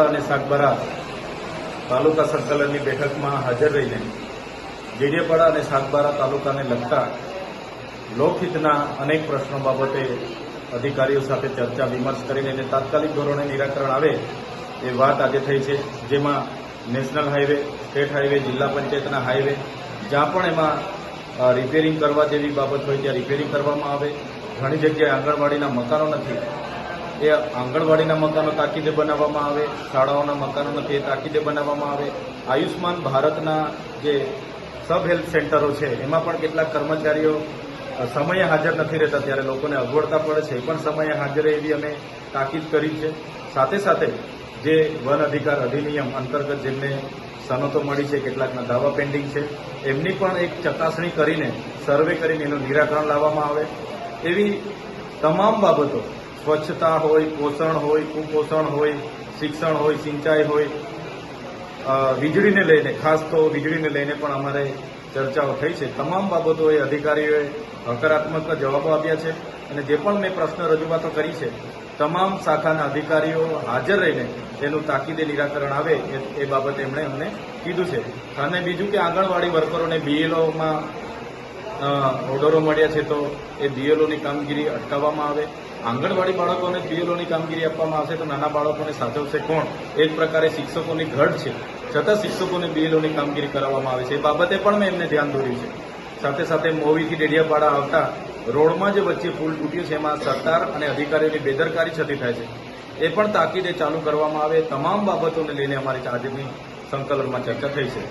અને સાગબારા તાલુકા સંકલનની બેઠકમાં હાજર રહીને ડેડિયાપાડા અને સાગબારા તાલુકાને લગતા લોકહિતના અનેક પ્રશ્નો બાબતે અધિકારીઓ સાથે ચર્ચા વિમર્શ કરીને એને તાત્કાલિક ધોરણે નિરાકરણ આવે એ વાત આજે થઈ છે, જેમાં નેશનલ હાઈવે, સ્ટેટ હાઈવે, જિલ્લા પંચાયતના હાઈવે જ્યાં પણ એમાં રિપેરિંગ કરવા જેવી બાબત હોય ત્યાં રિપેરિંગ કરવામાં આવે. ઘણી જગ્યાએ આંગણવાડીના મકાનો નથી, એ આંગણવાડીના મકાનો તાકીદે બનાવવામાં આવે. શાળાઓના મકાનો નથી, એ તાકીદે બનાવવામાં આવે. આયુષ્માન ભારતના જે સબ હેલ્થ સેન્ટરો છે એમાં પણ કેટલાક કર્મચારીઓ સમયે હાજર નથી રહેતા, ત્યારે લોકોને અગવડતા પડે છે, એ પણ સમયે હાજર રહે એવી અમે તાકીદ કરી છે. સાથે સાથે જે વન અધિકાર અધિનિયમ અંતર્ગત જેમને સનતો મળી છે, કેટલાકના દાવા પેન્ડિંગ છે, એમની પણ એક ચકાસણી કરીને સર્વે કરીને એનું નિરાકરણ લાવવામાં આવે. એવી તમામ બાબતો સ્વચ્છતા હોય, પોષણ હોય, કુપોષણ હોય, શિક્ષણ હોય, સિંચાઈ હોય, વીજળીને લઈને, ખાસ તો વીજળીને લઈને પણ અમારે ચર્ચાઓ થઈ છે. તમામ બાબતોએ અધિકારીઓએ હકારાત્મક જવાબો આપ્યા છે અને જે પણ મેં પ્રશ્ન રજૂઆતો કરી છે તમામ શાખાના અધિકારીઓ હાજર રહીને એનું તાકીદે નિરાકરણ આવે એ બાબતે એમણે અમને કીધું છે. અને બીજું કે આંગણવાડી વર્કરોને બીએલઓમાં ઓર્ડરો મળ્યા છે તો એ બીએલઓની કામગીરી અટકાવવામાં આવે. આંગણવાડી બાળકોને બીએલઓની કામગીરી આપવામાં આવશે તો નાના બાળકોને સાચવશે કોણ? એક પ્રકારે શિક્ષકોની ઘટ છે, છતાં શિક્ષકોને બીએલઓની કામગીરી કરાવવામાં આવે છે. એ બાબતે પણ મેં એમને ધ્યાન દોર્યું છે. સાથે સાથે મોવીથી ડેડિયાપાડા આવતા રોડમાં જે વચ્ચે પુલ તૂટ્યો છે એમાં સરકાર અને અધિકારીઓની બેદરકારી છતી થાય છે, એ પણ તાકીદે ચાલુ કરવામાં આવે. તમામ બાબતોને લઈને અમારી આજની સંકલનમાં ચર્ચા થઈ છે.